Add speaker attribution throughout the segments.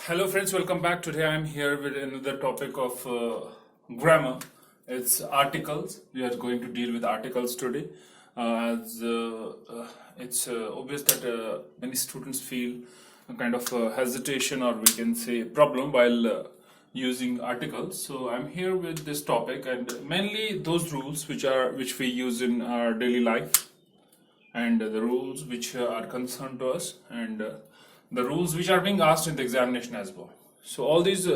Speaker 1: Hello friends, welcome back. Today I'm here with another topic of grammar. It's articles. We are going to deal with articles today. As it's obvious that many students feel a kind of hesitation, or we can say problem, while using articles. So I'm here with this topic, and mainly those rules which we use in our daily life, and the rules which are concerned to us, and the rules which are being asked in the examination as well. So all these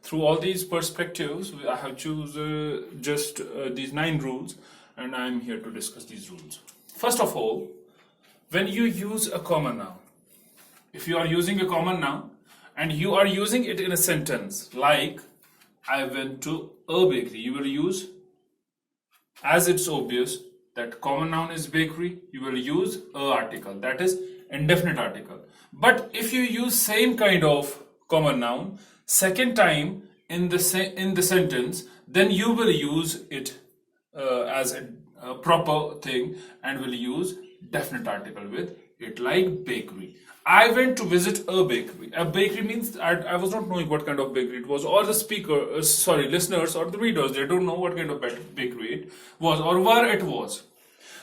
Speaker 1: through all these perspectives, I have choose just these 9 rules, and I am here to discuss these rules. First of all, when you use a common noun, if you are using a common noun and you are using it in a sentence, like I went to a bakery, you will use, as it's obvious that common noun is bakery, you will use a article, that is indefinite article. But if you use same kind of common noun second time in the sentence, then you will use it as a proper thing and will use definite article with it, like bakery. I went to visit a bakery. A bakery means I was not knowing what kind of bakery it was, or the listeners or the readers, they don't know what kind of bakery it was or where it was.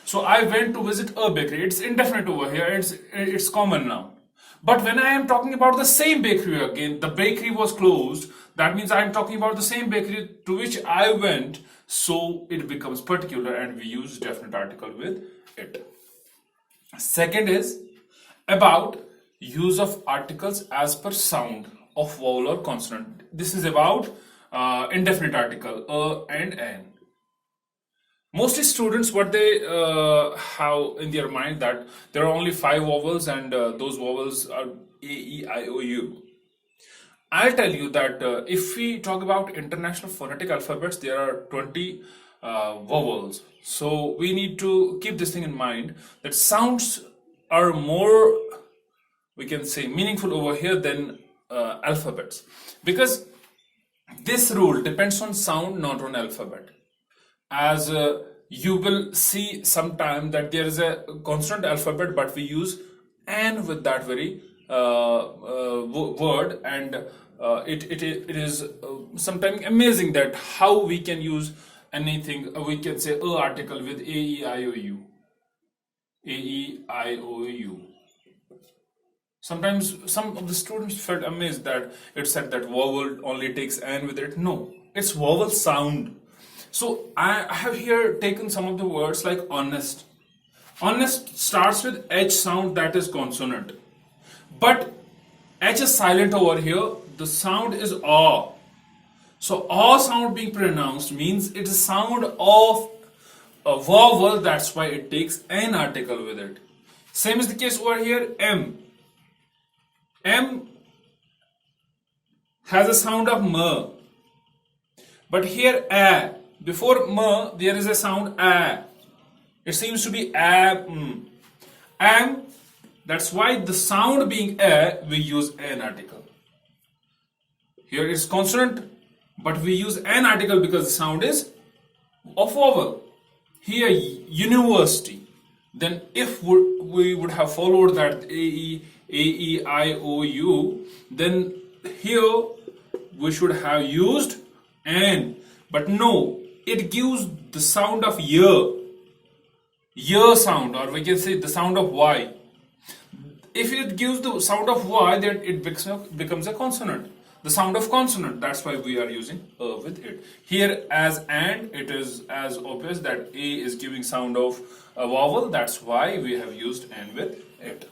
Speaker 1: So I went to visit a bakery. It's indefinite over here. It's common noun. But when I am talking about the same bakery again, the bakery was closed. That means I am talking about the same bakery to which I went. So it becomes particular, and we use definite article with it. Second is about use of articles as per sound of vowel or consonant. This is about indefinite article and an. Mostly students, what they have in their mind, that there are only 5 vowels, and those vowels are A, E, I, O, U. I'll tell you that if we talk about international phonetic alphabets, there are 20 vowels. So we need to keep this thing in mind, that sounds are more, we can say, meaningful over here than alphabets, because this rule depends on sound, not on alphabet. As you will see sometime that there is a consonant alphabet, but we use an with that very word, and it is sometimes amazing that how we can use anything. We can say a article with A, E, I, O, U. A, E, I, O, U. Sometimes some of the students felt amazed that it said that vowel only takes an with it. No, it's vowel sound. So I have here taken some of the words like honest. Honest starts with H sound, that is consonant. But H is silent over here. The sound is A. So A sound being pronounced means it is sound of a vowel. That's why it takes an article with it. Same is the case over here. M. M has a sound of M. But here A. Before M, there is a sound A. It seems to be A. M. That's why the sound being A, we use an article. Here it's consonant, but we use an article because the sound is of vowel. Here university. Then if we would have followed that A, E, I, O, U, then here we should have used an. But no, it gives the sound of year sound, or we can say the sound of Y. If it gives the sound of Y, then it becomes a consonant, the sound of consonant. That's why we are using with it. Here as and, it is as obvious that A is giving sound of a vowel. That's why we have used and with it.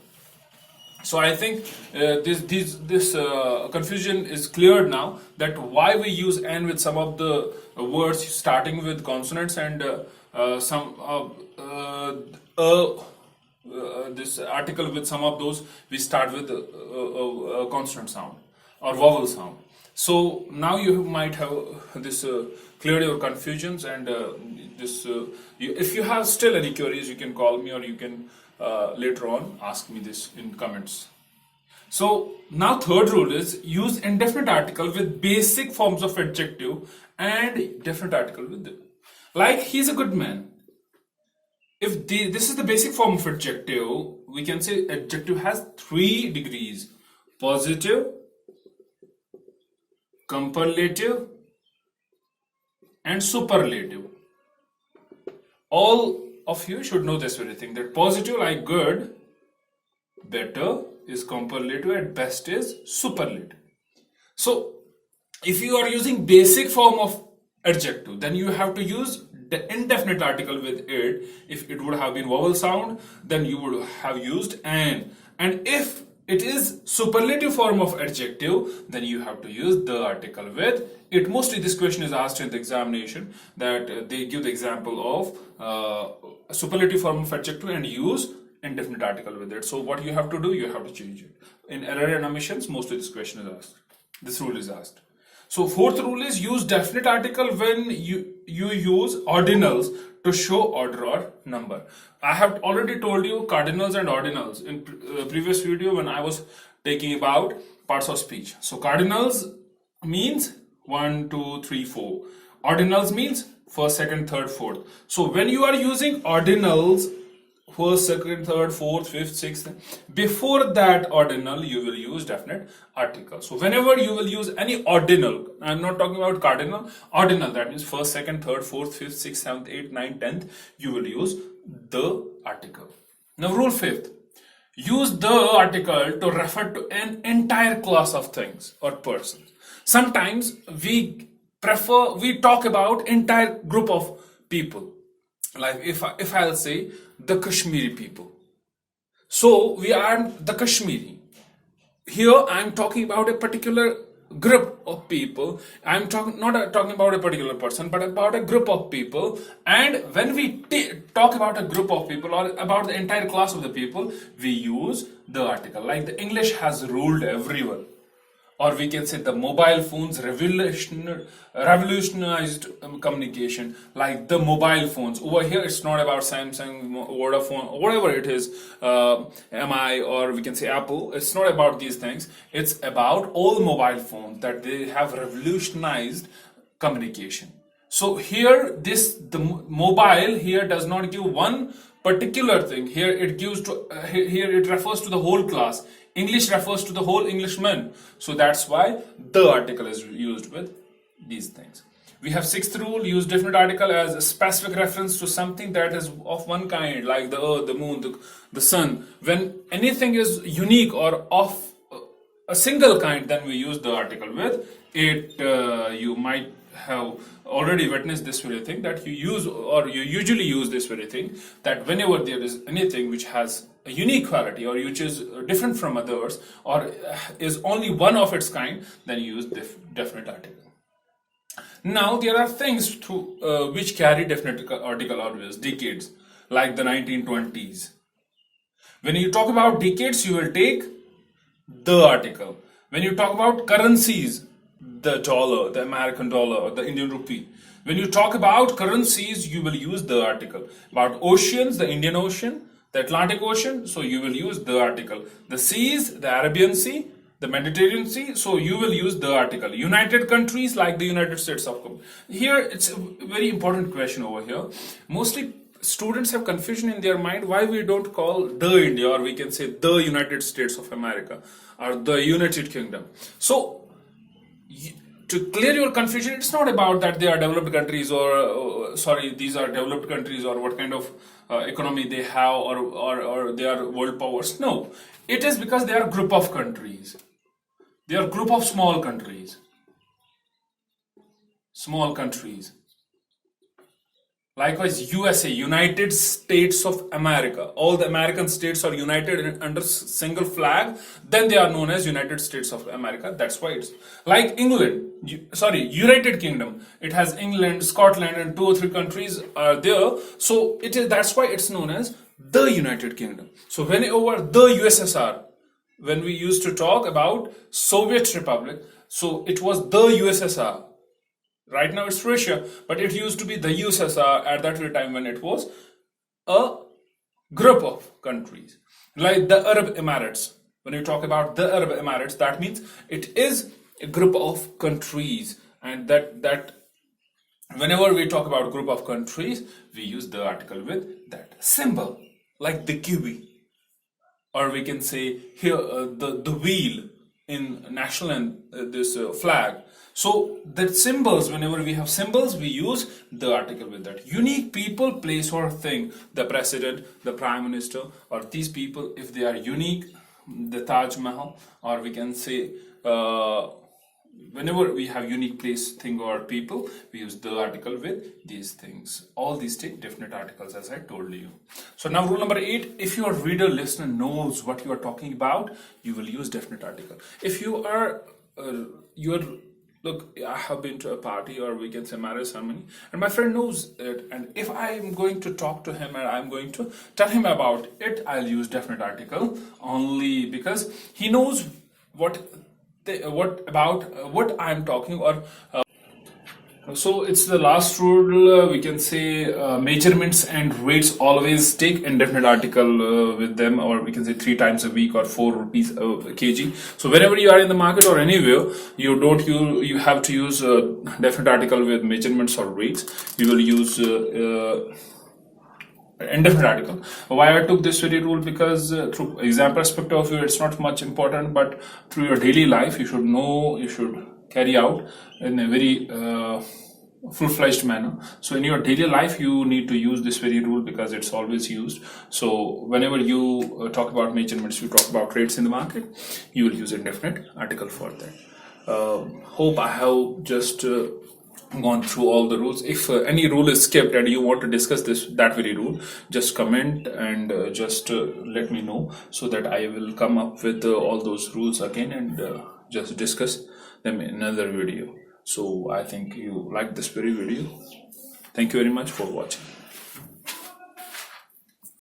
Speaker 1: So I think this confusion is cleared now, that why we use n with some of the words starting with consonants, and this article with some of those we start with a consonant sound or vowel sound. So now you might have this cleared your confusions, and if you have still any queries, you can call me, or you can later on ask me this in comments. So now third rule is use indefinite article with basic forms of adjective and definite article with them. Like he's a good man. If this is the basic form of adjective, we can say adjective has 3 degrees: positive, comparative, and superlative. All of you should know this very thing, that positive like good, better is comparative, and best is superlative. So if you are using basic form of adjective, then you have to use the indefinite article with it. If it would have been vowel sound, then you would have used an. And if it is superlative form of adjective, then you have to use the article with it. Mostly this question is asked in the examination, that they give the example of a superlative form of adjective and use indefinite article with it. So what you have to do, you have to change it. In error and omissions, mostly this question is asked. This rule is asked. So fourth rule is use definite article when you use ordinals to show order or number. I have already told you cardinals and ordinals in previous video when I was taking about parts of speech. So cardinals means 1, 2, 3, 4. Ordinals means first, second, third, fourth. So when you are using ordinals, first, second, third, fourth, fifth, sixth, before that ordinal you will use definite article. So whenever you will use any ordinal, I'm not talking about cardinal, ordinal, that means first, second, third, fourth, fifth, sixth, seventh, eighth, ninth, 10th, you will use the article. Now rule fifth, use the article to refer to an entire class of things or persons. Sometimes we talk about entire group of people. Like if I'll say the Kashmiri people, so we are the Kashmiri. Here I'm talking about a particular group of people. I'm not talking about a particular person, but about a group of people. And when we talk about a group of people or about the entire class of the people, we use the article. Like the English has ruled everyone. Or we can say the mobile phones revolutionized communication, like the mobile phones. Over here, it's not about Samsung, Vodafone, or whatever it is, MI, or we can say Apple. It's not about these things. It's about all mobile phones that they have revolutionized communication. So here, the mobile here does not give one particular thing. Here it gives to here it refers to the whole class. English refers to the whole Englishman. So that's why the article is used with these things. We have sixth rule, use definite article as a specific reference to something that is of one kind, like the earth, the moon, the sun. When anything is unique or of a single kind, then we use the article with it. You might have already witnessed this very thing, that you usually use this very thing, that whenever there is anything which has a unique quality or which is different from others or is only one of its kind, then you use definite article. Now there are things which carry definite article always, decades, like the 1920s. When you talk about decades, you will take the article. When you talk about currencies, the dollar, the American dollar, or the Indian rupee. When you talk about currencies, you will use the article. About oceans, the Indian Ocean, the Atlantic Ocean, so you will use the article. The seas, the Arabian Sea, the Mediterranean Sea, so you will use the article. United countries, like the United States of America. Here, it's a very important question over here. Mostly students have confusion in their mind why we don't call the India, or we can say the United States of America, or the United Kingdom. So to clear your confusion, it's not about that they are developed countries these are developed countries or what kind of economy they have or they are world powers. No, it is because they are a group of countries. They are a group of small countries. Small countries. Likewise, USA, United States of America. All the American states are united under single flag. Then they are known as United States of America. That's why it's like England. United Kingdom. It has England, Scotland, and 2 or 3 countries are there. So that's why it's known as the United Kingdom. So whenever the USSR, when we used to talk about Soviet Republic, so it was the USSR. Right now it's Russia, but it used to be the USSR at that time when it was a group of countries. Like the Arab Emirates. When you talk about the Arab Emirates, that means it is a group of countries. And that whenever we talk about group of countries, we use the article with that symbol. Like the kiwi. Or we can say here the wheel. in national and this flag. So that symbols, whenever we have symbols, we use the article with that. Unique people, place or thing, the president, the prime minister, or these people, if they are unique, the Taj Mahal, or we can say whenever we have unique place, thing, or people, we use the article with these things. All these take definite articles, as I told you. So now rule number 8, if your reader listener knows what you are talking about, you will use definite article. If you are look, I have been to a party, or we can say marriage ceremony, and my friend knows it, and if I am going to talk to him and I'm going to tell him about it, I'll use definite article only because he knows what I'm talking, or so it's the last rule. We can say measurements and rates always take indefinite article with them, or we can say 3 times a week or 4 rupees a kg. So whenever you are in the market or anywhere, you have to use definite article with measurements or rates. You will use indefinite article. Why I took this very rule? Because through exam perspective of view, it's not much important, but through your daily life, you should know, you should carry out in a very full-fledged manner. So in your daily life, you need to use this very rule because it's always used. So whenever you talk about measurements, you talk about rates in the market, you will use indefinite article for that. Hope I have just gone through all the rules. If any rule is skipped and you want to discuss that very rule, just comment and just let me know, so that I will come up with all those rules again and just discuss them in another video. So I think you liked this very video. Thank you very much for watching.